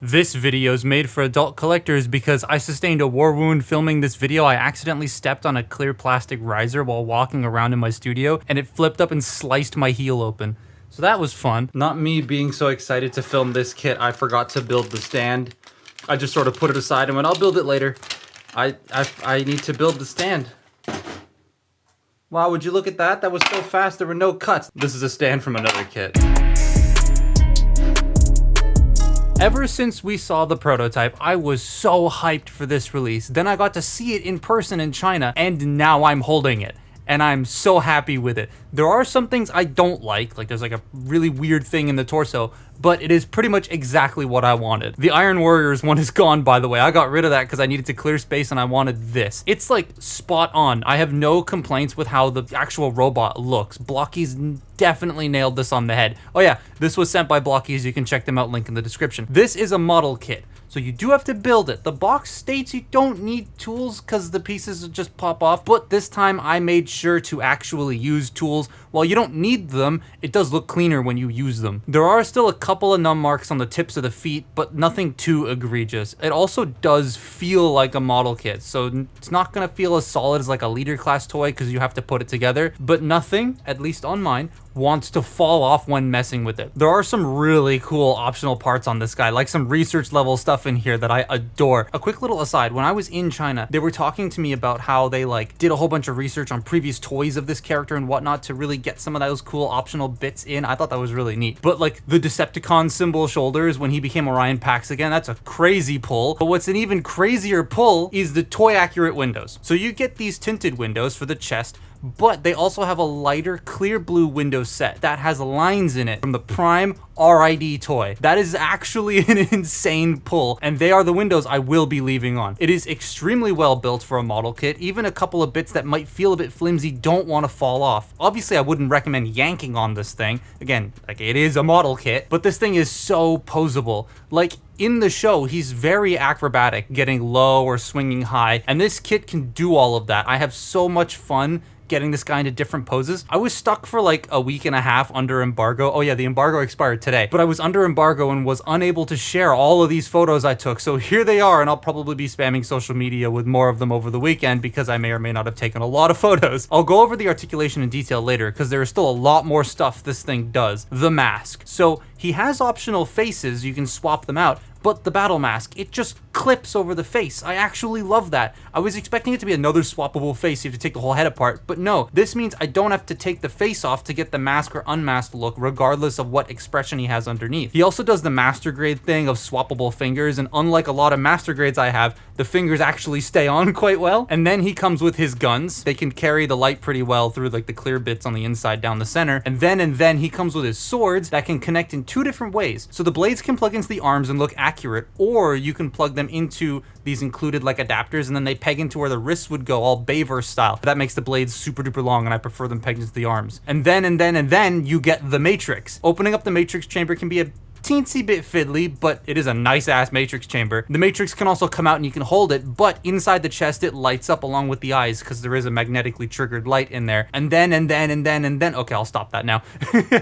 This video is made for adult collectors because I sustained a war wound filming this video. I accidentally stepped on a clear plastic riser while walking around in my studio, and it flipped up and sliced my heel open. So that was fun. Not me being so excited to film this kit, I forgot to build the stand. I just sort of put it aside and went, I'll build it later. I need to build the stand. Wow, would you look at that? That was so fast, there were no cuts. This is a stand from another kit. Ever since we saw the prototype, I was so hyped for this release. Then I got to see it in person in China, and now I'm holding it. And I'm so happy with it. There are some things I don't like there's like a really weird thing in the torso, but it is pretty much exactly what I wanted. The Iron Warriors one is gone, by the way. I got rid of that because I needed to clear space and I wanted this. It's like spot on. I have no complaints with how the actual robot looks. Blokees definitely nailed this on the head. Oh yeah, this was sent by Blokees. You can check them out, link in the description. This is a model kit, so you do have to build it. The box states you don't need tools because the pieces just pop off, but this time I made sure to actually use tools. While you don't need them, it does look cleaner when you use them. There are still a couple of numb marks on the tips of the feet, but nothing too egregious. It also does feel like a model kit, so it's not gonna feel as solid as like a leader class toy because you have to put it together, but nothing, at least on mine, wants to fall off when messing with it. There are some really cool optional parts on this guy, like some research level stuff in here that I adore. A quick little aside, when I was in China, they were talking to me about how they did a whole bunch of research on previous toys of this character and whatnot to really get some of those cool optional bits in. I thought that was really neat. But like the Decepticon symbol shoulders when he became Orion Pax again, that's a crazy pull. But what's an even crazier pull is the toy accurate windows. So you get these tinted windows for the chest, but they also have a lighter clear blue window set that has lines in it from the Prime RID toy. That is actually an insane pull, and they are the windows I will be leaving on. It is extremely well built for a model kit. Even a couple of bits that might feel a bit flimsy don't want to fall off. Obviously, I wouldn't recommend yanking on this thing. Again, it is a model kit, but this thing is so posable. In the show, he's very acrobatic, getting low or swinging high, and this kit can do all of that. I have so much fun getting this guy into different poses. I was stuck for a week and a half under embargo. Oh yeah, the embargo expired today, but I was under embargo and was unable to share all of these photos I took. So here they are, and I'll probably be spamming social media with more of them over the weekend because I may or may not have taken a lot of photos. I'll go over the articulation in detail later because there is still a lot more stuff this thing does. The mask. So he has optional faces, you can swap them out, but the battle mask, it just clips over the face. I actually love that. I was expecting it to be another swappable face, you have to take the whole head apart, but no, this means I don't have to take the face off to get the mask or unmasked look, regardless of what expression he has underneath. He also does the master grade thing of swappable fingers, and unlike a lot of master grades I have, the fingers actually stay on quite well. And then he comes with his guns. They can carry the light pretty well through the clear bits on the inside down the center. And then he comes with his swords that can connect in two different ways. So the blades can plug into the arms and look accurate, or you can plug them into these included adapters, and then they peg into where the wrists would go, all Bayverse style. That makes the blades super duper long, and I prefer them pegged into the arms. And then you get the Matrix. Opening up the Matrix chamber can be a teensy bit fiddly, but it is a nice ass Matrix chamber. The Matrix can also come out and you can hold it, but inside the chest it lights up along with the eyes because there is a magnetically triggered light in there. And then, okay, I'll stop that now.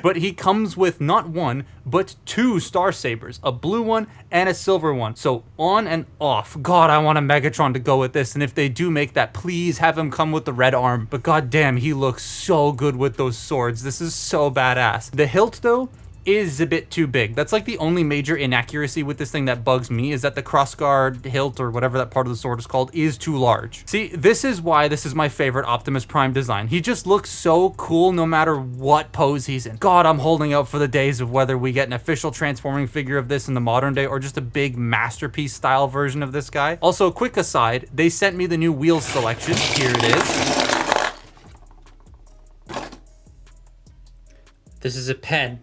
But he comes with not one, but two Star Sabers, a blue one and a silver one. So on and off. God, I want a Megatron to go with this, and if they do make that, please have him come with the red arm. But goddamn, he looks so good with those swords. This is so badass. The hilt though is a bit too big. That's the only major inaccuracy with this thing that bugs me, is that the crossguard hilt, or whatever that part of the sword is called, is too large. See, this is why this is my favorite Optimus Prime design. He just looks so cool no matter what pose he's in. God, I'm holding out for the days of whether we get an official transforming figure of this in the modern day or just a big masterpiece style version of this guy. Also, quick aside, they sent me the new wheels selection. Here it is. This is a pen.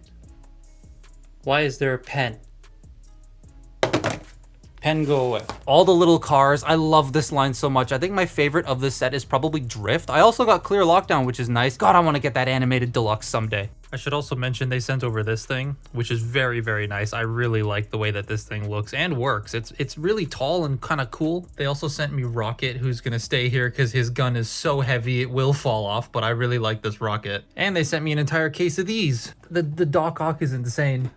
Why is there a pen? Pen, go away. All the little cars, I love this line so much. I think my favorite of this set is probably Drift. I also got Clear Lockdown, which is nice. God, I want to get that animated deluxe someday. I should also mention they sent over this thing, which is very, very nice. I really like the way that this thing looks and works. It's really tall and kind of cool. They also sent me Rocket, who's gonna stay here because his gun is so heavy it will fall off, but I really like this Rocket. And they sent me an entire case of these. The Doc Ock is insane.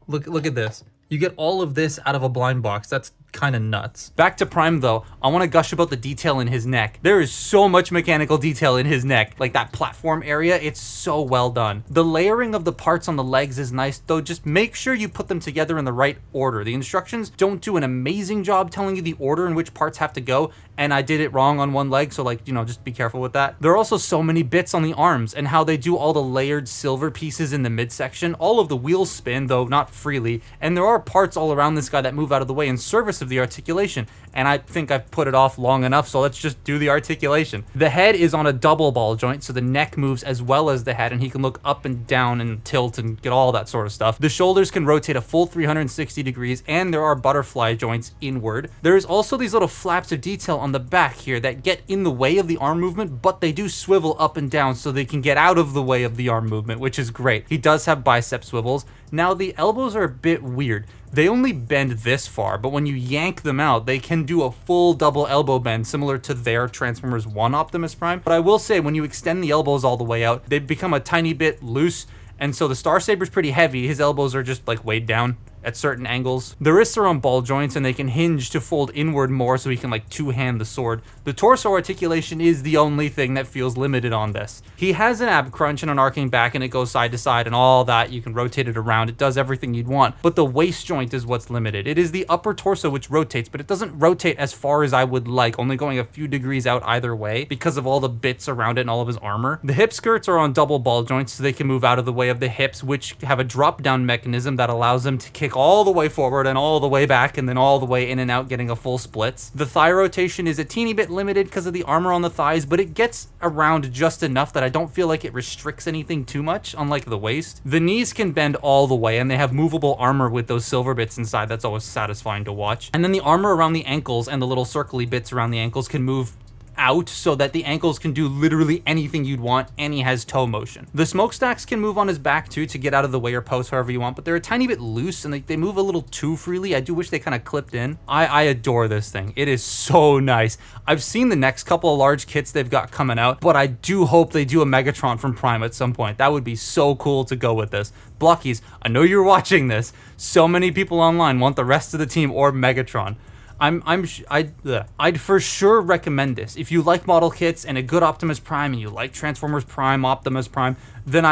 Look at this. You get all of this out of a blind box. That's kind of nuts. Back to Prime though, I want to gush about the detail in his neck. There is so much mechanical detail in his neck, like that platform area, it's so well done. The layering of the parts on the legs is nice though, just make sure you put them together in the right order. The instructions don't do an amazing job telling you the order in which parts have to go, and I did it wrong on one leg, so like, you know, just be careful with that. There are also so many bits on the arms and how they do all the layered silver pieces in the midsection. All of the wheels spin, though not freely, and there are parts all around this guy that move out of the way in service of the articulation, and I think I've put it off long enough, so let's just do the articulation. The head is on a double ball joint, so the neck moves as well as the head, and he can look up and down and tilt and get all that sort of stuff. The shoulders can rotate a full 360 degrees, and there are butterfly joints inward. There's also these little flaps of detail on the back here that get in the way of the arm movement, but they do swivel up and down so they can get out of the way of the arm movement, which is great. He does have bicep swivels. Now the elbows are a bit weird. They only bend this far, but when you yank them out, they can do a full double elbow bend similar to their Transformers 1 Optimus Prime. But I will say, when you extend the elbows all the way out, they become a tiny bit loose, and so the Star Saber's pretty heavy. His elbows are just like weighed down at certain angles. The wrists are on ball joints and they can hinge to fold inward more so he can like two-hand the sword. The torso articulation is the only thing that feels limited on this. He has an ab crunch and an arcing back and it goes side to side and all that. You can rotate it around. It does everything you'd want, but the waist joint is what's limited. It is the upper torso which rotates, but it doesn't rotate as far as I would like, only going a few degrees out either way because of all the bits around it and all of his armor. The hip skirts are on double ball joints so they can move out of the way of the hips, which have a drop down mechanism that allows them to kick all the way forward and all the way back and then all the way in and out, getting a full splits. The thigh rotation is a teeny bit limited because of the armor on the thighs, but it gets around just enough that I don't feel like it restricts anything too much, unlike the waist. The knees can bend all the way and they have movable armor with those silver bits inside. That's always satisfying to watch. And then the armor around the ankles and the little circly bits around the ankles can move out so that the ankles can do literally anything you'd want, and he has toe motion. The smokestacks can move on his back too to get out of the way or pose however you want, but they're a tiny bit loose and they move a little too freely. I do wish they kind of clipped in. I adore this thing. It is so nice. I've seen the next couple of large kits they've got coming out, but I do hope they do a Megatron from Prime at some point. That would be so cool to go with this. Blokees, I know you're watching this. So many people online want the rest of the team or Megatron. I'd for sure recommend this. If you like model kits and a good Optimus Prime and you like Transformers Prime, Optimus Prime, then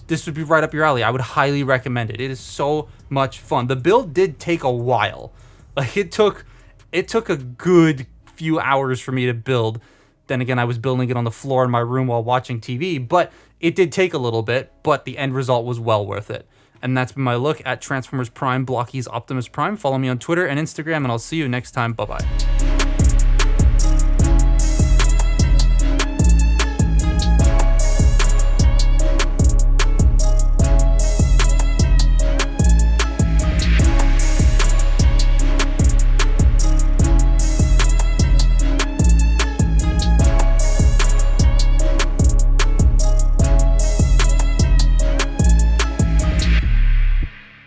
this would be right up your alley. I would highly recommend it. It is so much fun. The build did take a while. Like it took a good few hours for me to build. Then again, I was building it on the floor in my room while watching TV, but it did take a little bit, but the end result was well worth it. And that's been my look at Transformers Prime, Blokees, Optimus Prime. Follow me on Twitter and Instagram, and I'll see you next time. Bye-bye.